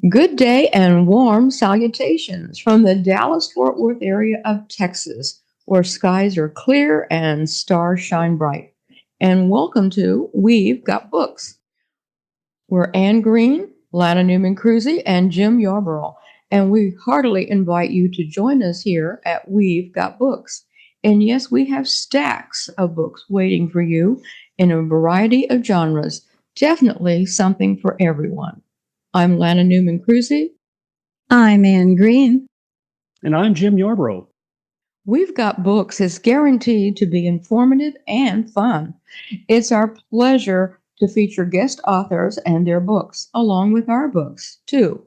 Good day and warm salutations from the Dallas-Fort Worth area of Texas, where skies are clear and stars shine bright. And welcome to We've Got Books. We're Ann Green, Lana Newman-Cruzy, and Jim Yarborough, and we heartily invite you to join us here at We've Got Books. And yes, we have stacks of books waiting for you in a variety of genres, definitely something for everyone. I'm Lana Newman-Cruzy. I'm Ann Green. And I'm Jim Yarborough. We've Got Books is guaranteed to be informative and fun. It's our pleasure to feature guest authors and their books, along with our books, too.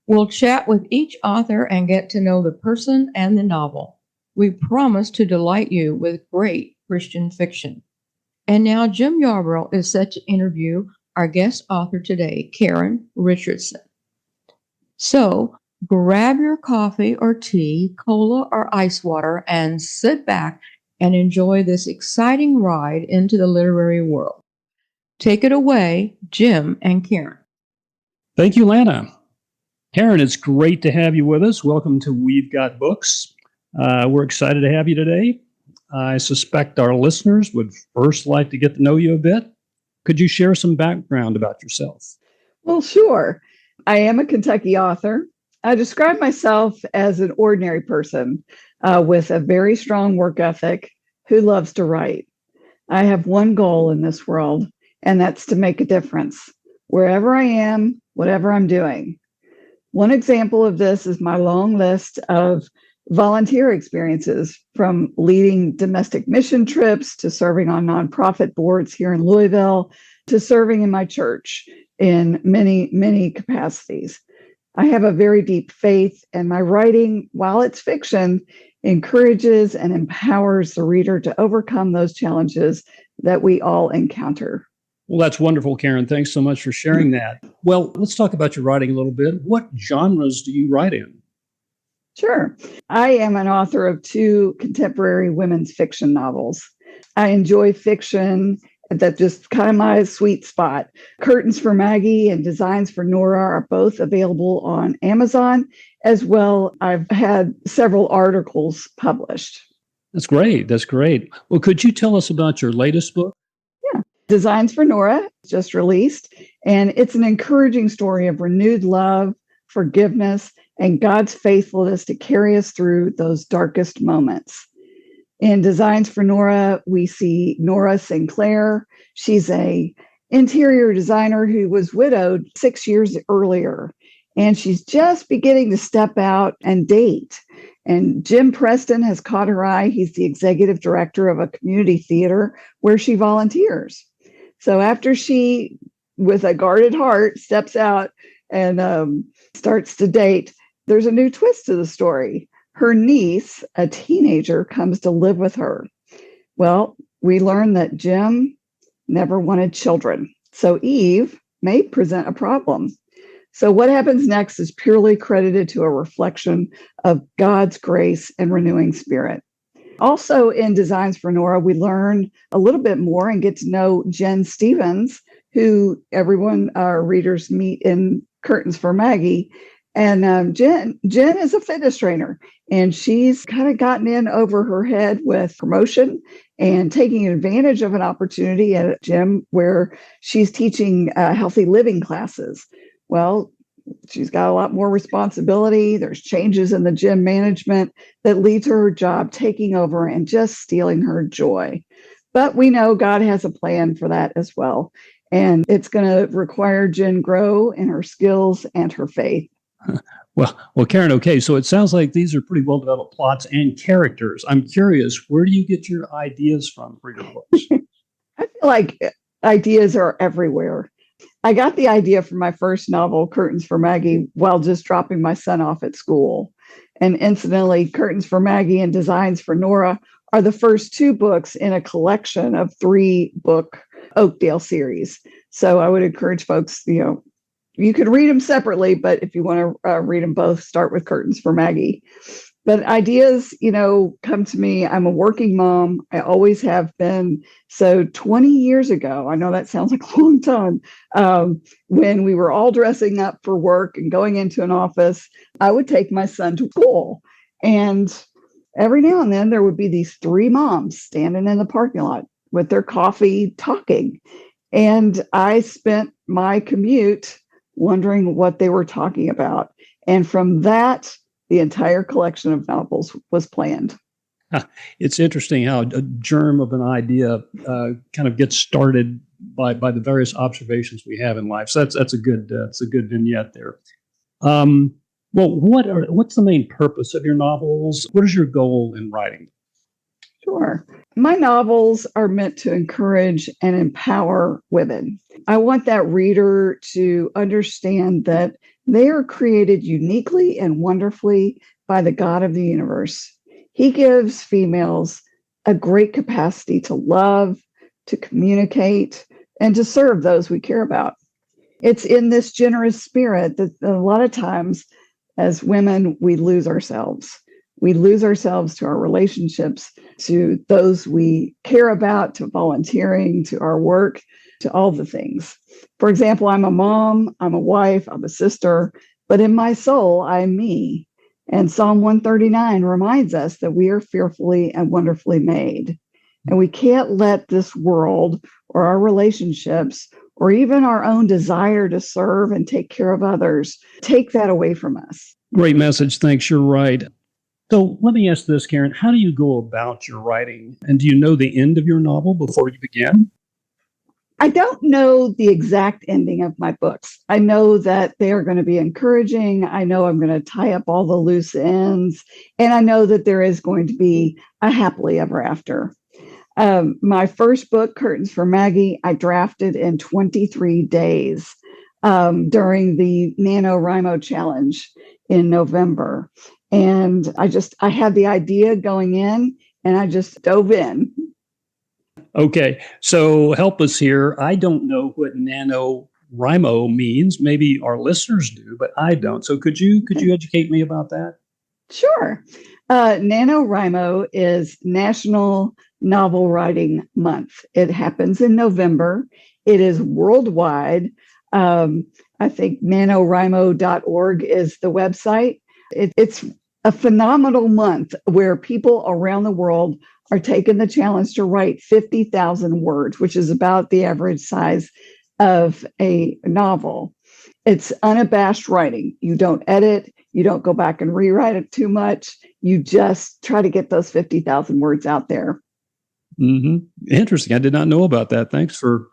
We'll chat with each author and get to know the person and the novel. We promise to delight you with great Christian fiction. And now Jim Yarborough is set to interview our guest author today, Karen Richardson. So grab your coffee or tea, cola or ice water, and sit back and enjoy this exciting ride into the literary world. Take it away, Jim and Karen. Thank you, Lana. Karen, it's great to have you with us. Welcome to We've Got Books. We're excited to have you today. I suspect our listeners would first like to get to know you a bit. Could you share some background about yourself? Well, sure. I am a Kentucky author. I describe myself as an ordinary person with a very strong work ethic who loves to write. I have one goal in this world, and that's to make a difference wherever I am, whatever I'm doing. One example of this is my long list of volunteer experiences, from leading domestic mission trips to serving on nonprofit boards here in Louisville to serving in my church in many, many capacities. I have a very deep faith, and my writing, while it's fiction, encourages and empowers the reader to overcome those challenges that we all encounter. Well, that's wonderful, Karen. Thanks so much for sharing that. Well, let's talk about your writing a little bit. What genres do you write in? Sure. I am an author of 2 contemporary women's fiction novels. I enjoy fiction. That's just kind of my sweet spot. Curtains for Maggie and Designs for Nora are both available on Amazon. As well, I've had several articles published. That's great. That's great. Well, could you tell us about your latest book? Yeah. Designs for Nora, just released. And it's an encouraging story of renewed love, forgiveness, and God's faithfulness to carry us through those darkest moments. In Designs for Nora, we see Nora Sinclair. She's an interior designer who was widowed 6 years earlier, and she's just beginning to step out and date. And Jim Preston has caught her eye. He's the executive director of a community theater where she volunteers. So after she, with a guarded heart, steps out and starts to date, there's a new twist to the story. Her niece, a teenager, comes to live with her. Well, we learn that Jim never wanted children, so Eve may present a problem. So what happens next is purely credited to a reflection of God's grace and renewing spirit. Also in Designs for Nora, we learn a little bit more and get to know Jen Stevens, who our readers meet in Curtains for Maggie. And Jen is a fitness trainer, and she's kind of gotten in over her head with promotion and taking advantage of an opportunity at a gym where she's teaching healthy living classes. Well, she's got a lot more responsibility. There's changes in the gym management that lead to her job taking over and just stealing her joy. But we know God has a plan for that as well. And it's going to require Jen grow in her skills and her faith. Well, Karen, okay, so it sounds like these are pretty well-developed plots and characters. I'm curious, where do you get your ideas from for your books? I feel like ideas are everywhere. I got the idea for my first novel, Curtains for Maggie, while just dropping my son off at school. And incidentally, Curtains for Maggie and Designs for Nora are the first 2 books in a collection of 3-book Oakdale series. So I would encourage folks, you could read them separately, but if you want to read them both, start with Curtains for Maggie. But ideas, come to me. I'm a working mom. I always have been. So 20 years ago, I know that sounds like a long time, when we were all dressing up for work and going into an office, I would take my son to school. And every now and then there would be these three moms standing in the parking lot with their coffee talking. And I spent my commute wondering what they were talking about. And from that, the entire collection of novels was planned. It's interesting how a germ of an idea kind of gets started by the various observations we have in life. So that's a good vignette there. Well, what's the main purpose of your novels? What is your goal in writing? Sure. My novels are meant to encourage and empower women. I want that reader to understand that they are created uniquely and wonderfully by the God of the universe. He gives females a great capacity to love, to communicate, and to serve those we care about. It's in this generous spirit that a lot of times as women, we lose ourselves. We lose ourselves to our relationships, to those we care about, to volunteering, to our work, to all the things. For example, I'm a mom, I'm a wife, I'm a sister, but in my soul, I'm me. And Psalm 139 reminds us that we are fearfully and wonderfully made. And we can't let this world or our relationships or even our own desire to serve and take care of others take that away from us. Great message. Thanks. You're right. So let me ask this, Karen. How do you go about your writing? And do you know the end of your novel before you begin? I don't know the exact ending of my books. I know that they are going to be encouraging. I know I'm going to tie up all the loose ends. And I know that there is going to be a happily ever after. My first book, Curtains for Maggie, I drafted in 23 days during the NaNoWriMo challenge in November. And I had the idea going in and I just dove in. Okay, so help us here. I don't know what NaNoWriMo means. Maybe our listeners do, but I don't. So could you educate me about that? Sure. NaNoWriMo is National Novel Writing Month. It happens in November. It is worldwide. I think nanowrimo.org is the website. It's a phenomenal month where people around the world are taking the challenge to write 50,000 words, which is about the average size of a novel. It's unabashed writing. You don't edit. You don't go back and rewrite it too much. You just try to get those 50,000 words out there. Mm-hmm. Interesting. I did not know about that. Thanks for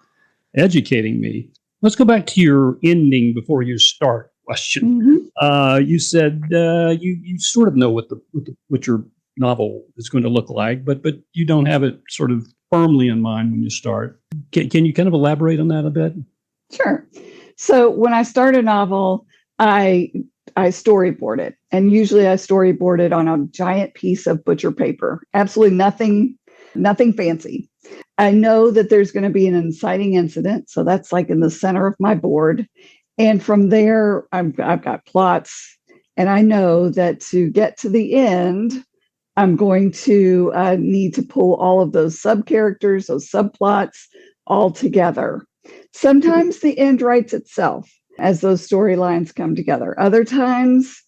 educating me. Let's go back to your ending before you start question. Mm-hmm. You said you sort of know what your novel is going to look like, but you don't have it sort of firmly in mind when you start. Can you kind of elaborate on that a bit? Sure. So when I start a novel, I storyboard it, and usually I storyboard it on a giant piece of butcher paper. Absolutely nothing fancy. I know that there's going to be an inciting incident, so that's like in the center of my board. And from there, I've got plots, and I know that to get to the end, I'm going to need to pull all of those sub-characters, those subplots all together. Sometimes the end writes itself as those storylines come together. Other times,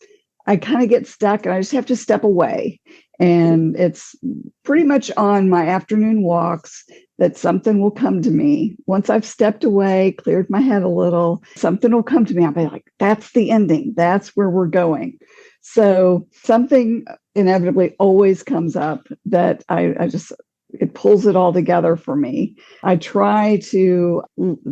I kind of get stuck and I just have to step away. And it's pretty much on my afternoon walks that something will come to me. Once I've stepped away, cleared my head a litlittle, something will come to me. I'll be like, that's the ending. That's where we're going. So something inevitably always comes up that it pulls it all together for me. I try to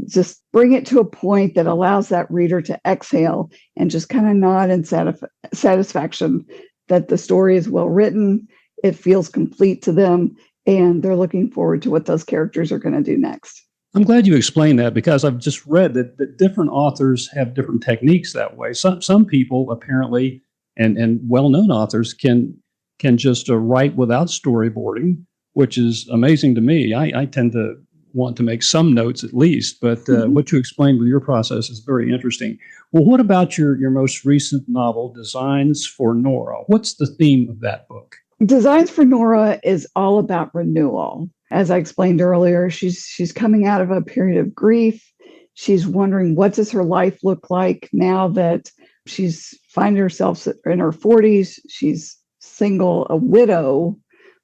just bring it to a point that allows that reader to exhale and just kind of nod in satisfaction that the story is well written, it feels complete to them, and they're looking forward to what those characters are going to do next. I'm glad you explained that, because I've just read that different authors have different techniques that way. Some people apparently, and well-known authors can just write without storyboarding, which is amazing to me. I tend to want to make some notes at least, but what you explained with your process is very interesting. Well, what about your most recent novel, Designs for Nora? What's the theme of that book? Designs for Nora is all about renewal. As I explained earlier, she's coming out of a period of grief. She's wondering, what does her life look like now that she's finding herself in her 40s? She's single, a widow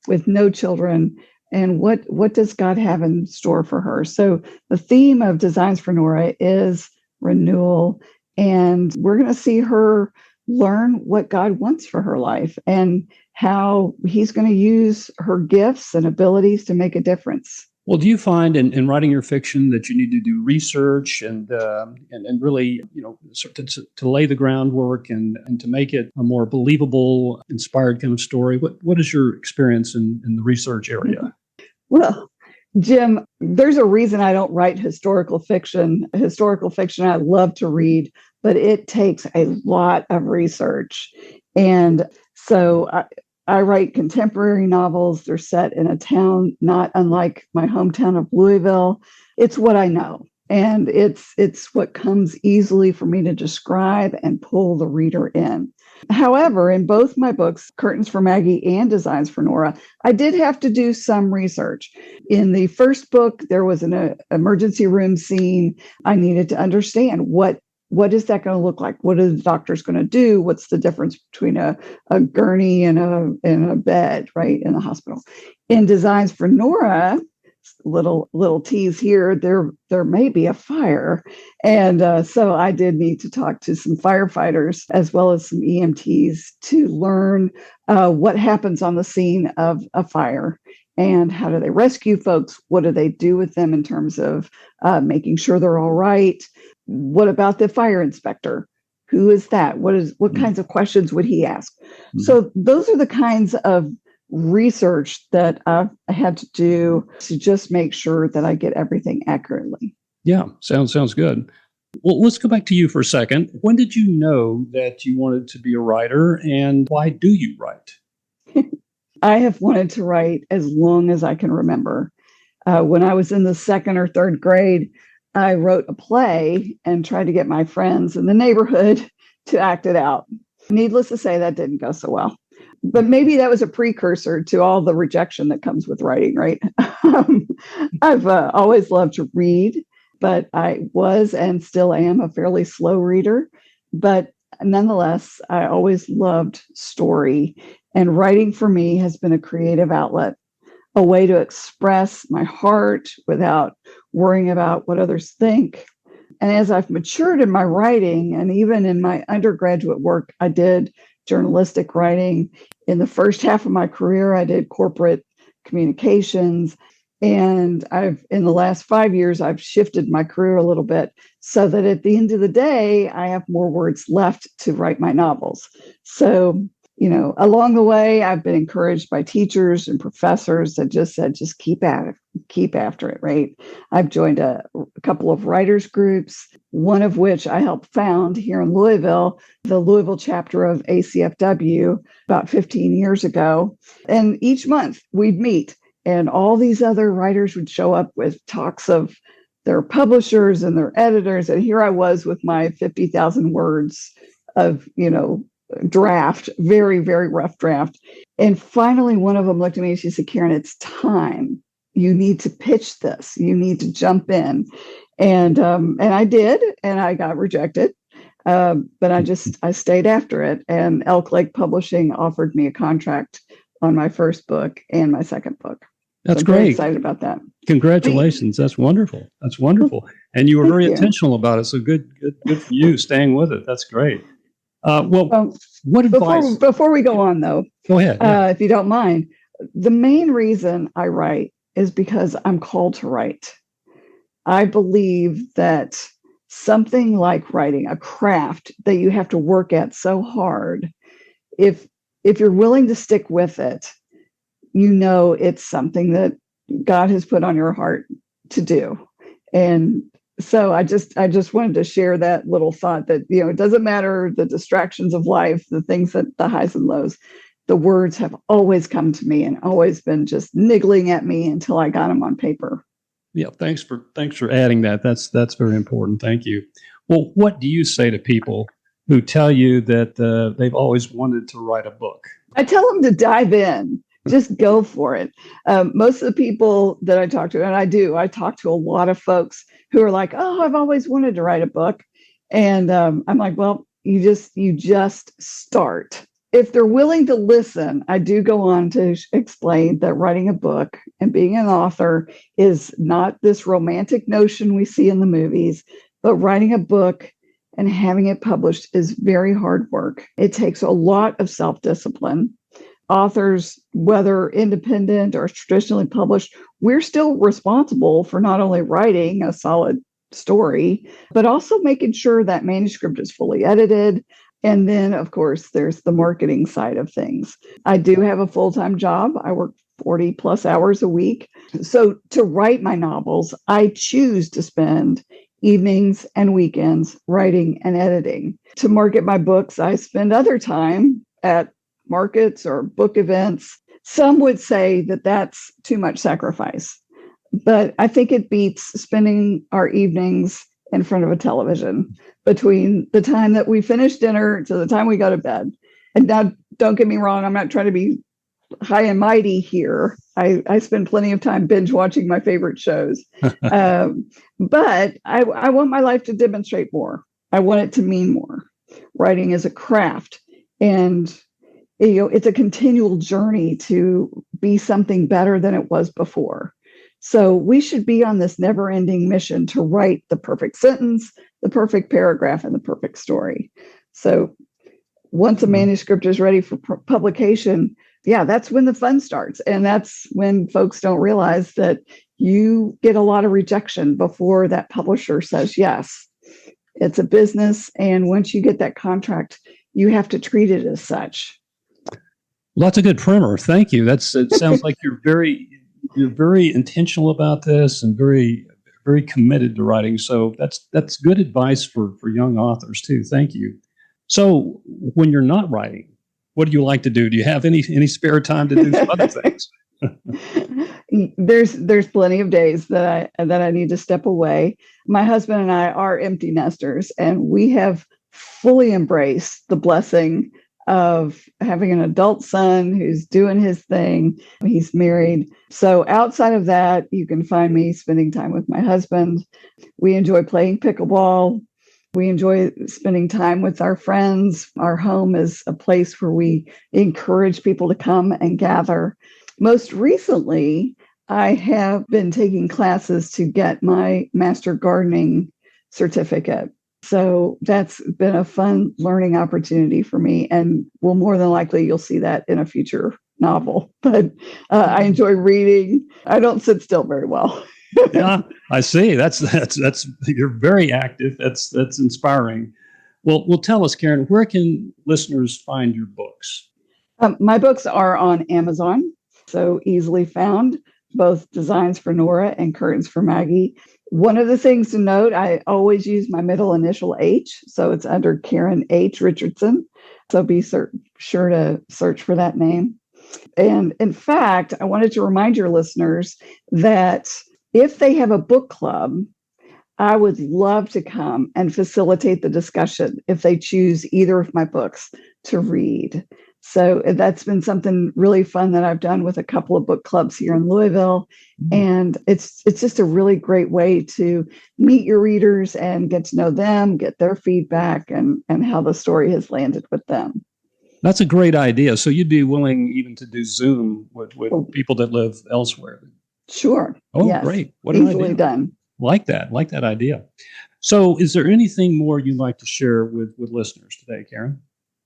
with no children. And what does God have in store for her? So the theme of Designs for Nora is renewal. And we're going to see her learn what God wants for her life and how he's going to use her gifts and abilities to make a difference. Well, do you find in writing your fiction that you need to do research and really, sort of to lay the groundwork and to make it a more believable, inspired kind of story? What is your experience in the research area? Well, Jim, there's a reason I don't write historical fiction. Historical fiction I love to read, but it takes a lot of research. And so I write contemporary novels. They're set in a town not unlike my hometown of Louisville. It's what I know. And it's what comes easily for me to describe and pull the reader in. However, in both my books, Curtains for Maggie and Designs for Nora, I did have to do some research. In the first book, there was an emergency room scene. I needed to understand what is that going to look like? What are the doctors going to do? What's the difference between a gurney and a bed, right, in the hospital? In Designs for Nora, little tease here, there may be a fire. And so I did need to talk to some firefighters as well as some EMTs to learn what happens on the scene of a fire and how do they rescue folks? What do they do with them in terms of making sure they're all right? What about the fire inspector? Who is that? What kinds of questions would he ask? Mm-hmm. So those are the kinds of research that I had to do to just make sure that I get everything accurately. Yeah, sounds good. Well, let's go back to you for a second. When did you know that you wanted to be a writer, and why do you write? I have wanted to write as long as I can remember. When I was in the second or third grade, I wrote a play and tried to get my friends in the neighborhood to act it out. Needless to say, that didn't go so well. But maybe that was a precursor to all the rejection that comes with writing, right? I've always loved to read, but I was and still am a fairly slow reader. But nonetheless, I always loved story. And writing for me has been a creative outlet, a way to express my heart without worrying about what others think. And as I've matured in my writing, and even in my undergraduate work, I did journalistic writing. In the first half of my career, I did corporate communications. And in the last 5 years, I've shifted my career a little bit so that at the end of the day, I have more words left to write my novels. So, along the way, I've been encouraged by teachers and professors that just said, just keep at it, keep after it, right? I've joined a couple of writers groups, one of which I helped found here in Louisville, the Louisville chapter of ACFW about 15 years ago. And each month we'd meet and all these other writers would show up with talks of their publishers and their editors. And here I was with my 50,000 words of, draft, very, very rough draft. And finally, one of them looked at me and she said, Karen, it's time. You need to pitch this. You need to jump in. And I did, and I got rejected. But I stayed after it. And Elk Lake Publishing offered me a contract on my first book and my second book. That's so I'm great. very excited about that. Congratulations. That's wonderful. That's wonderful. And you were very intentional about it. So good for you staying with it. That's great. What advice? Before we go on, though, go ahead. Yeah. If you don't mind, the main reason I write is because I'm called to write. I believe that something like writing, a craft that you have to work at so hard, if you're willing to stick with it, it's something that God has put on your heart to do. And so I just wanted to share that little thought that, it doesn't matter the distractions of life, the things that the highs and lows, the words have always come to me and always been just niggling at me until I got them on paper. Yeah, thanks for adding that. That's very important. Thank you. Well, what do you say to people who tell you that they've always wanted to write a book? I tell them to dive in, just go for it. Most of the people that I talk to, and I talk to a lot of folks who are like, "Oh, I've always wanted to write a book," and I'm like, "Well, you just start." If they're willing to listen, I do go on to explain that writing a book and being an author is not this romantic notion we see in the movies, but writing a book and having it published is very hard work. It takes a lot of self-discipline. Authors, whether independent or traditionally published, we're still responsible for not only writing a solid story, but also making sure that manuscript is fully edited. And then, of course, there's the marketing side of things. I do have a full-time job. I work 40 plus hours a week. So to write my novels, I choose to spend evenings and weekends writing and editing. To market my books, I spend other time at markets or book events. Some would say that that's too much sacrifice, but I think it beats spending our evenings in front of a television between the time that we finish dinner to the time we go to bed. And now, don't get me wrong, I'm not trying to be high and mighty here. I spend plenty of time binge watching my favorite shows. But I want my life to demonstrate more. I want it to mean more. Writing is a craft, and it's a continual journey to be something better than it was before. So we should be on this never-ending mission to write the perfect sentence, the perfect paragraph, and the perfect story. So once a manuscript is ready for publication, yeah, that's when the fun starts. And that's when folks don't realize that you get a lot of rejection before that publisher says yes. It's a business. And once you get that contract, you have to treat it as such. Well, that's a good primer. Thank you. It sounds like you're very intentional about this and very, very committed to writing. So that's good advice for young authors too. Thank you. So when you're not writing, what do you like to do? Do you have any spare time to do some other things? There's plenty of days that I need to step away. My husband and I are empty nesters, and we have fully embraced the blessing of having an adult son who's doing his thing. He's married. So outside of that, you can find me spending time with my husband. We enjoy playing pickleball. We enjoy spending time with our friends. Our home is a place where we encourage people to come and gather. Most recently, I have been taking classes to get my master gardening certificate. So that's been a fun learning opportunity for me, and will more than likely you'll see that in a future novel. But I enjoy reading. I don't sit still very well. Yeah, I see. That's you're very active. That's inspiring. Well, tell us, Karen, where can listeners find your books? My books are on Amazon, so easily found, both Designs for Nora and Curtains for Maggie. One of the things to note, I always use my middle initial H, so it's under Karen H. Richardson. So be sure to search for that name. And in fact, I wanted to remind your listeners that if they have a book club, I would love to come and facilitate the discussion if they choose either of my books to read. So that's been something really fun that I've done with a couple of book clubs here in Louisville. And it's just a really great way to meet your readers and get to know them, get their feedback, and how the story has landed with them. That's a great idea. So you'd be willing even to do Zoom with people that live elsewhere? Sure. Oh, yes. Great. What an Easily idea. done. Like that idea. So is there anything more you'd like to share with listeners today, Karen?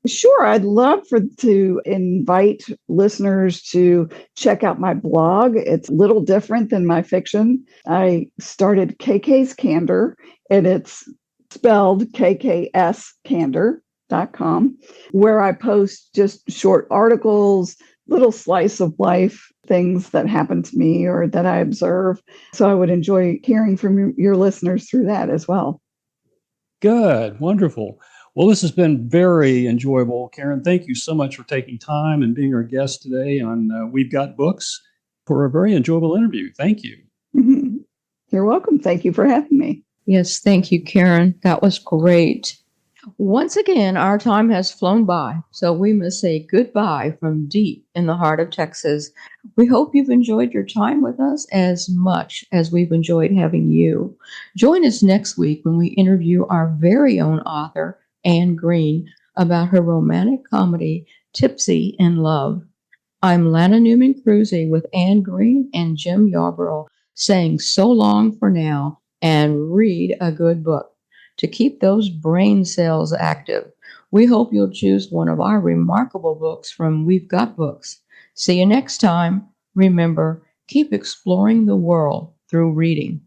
Sure. I'd love to invite listeners to check out my blog. It's a little different than my fiction. I started KK's Candor, and it's spelled KKScandor.com, where I post just short articles, little slice of life, things that happen to me or that I observe. So I would enjoy hearing from your listeners through that as well. Good. Wonderful. Well, this has been very enjoyable. Karen, thank you so much for taking time and being our guest today on We've Got Books for a very enjoyable interview. Thank you. You're welcome. Thank you for having me. Yes, thank you, Karen. That was great. Once again, our time has flown by, so we must say goodbye from deep in the heart of Texas. We hope you've enjoyed your time with us as much as we've enjoyed having you. Join us next week when we interview our very own author, Anne Green, about her romantic comedy, Tipsy in Love. I'm Lana Newman Cruzy with Anne Green and Jim Yarborough saying so long for now and read a good book to keep those brain cells active. We hope you'll choose one of our remarkable books from We've Got Books. See you next time. Remember, keep exploring the world through reading.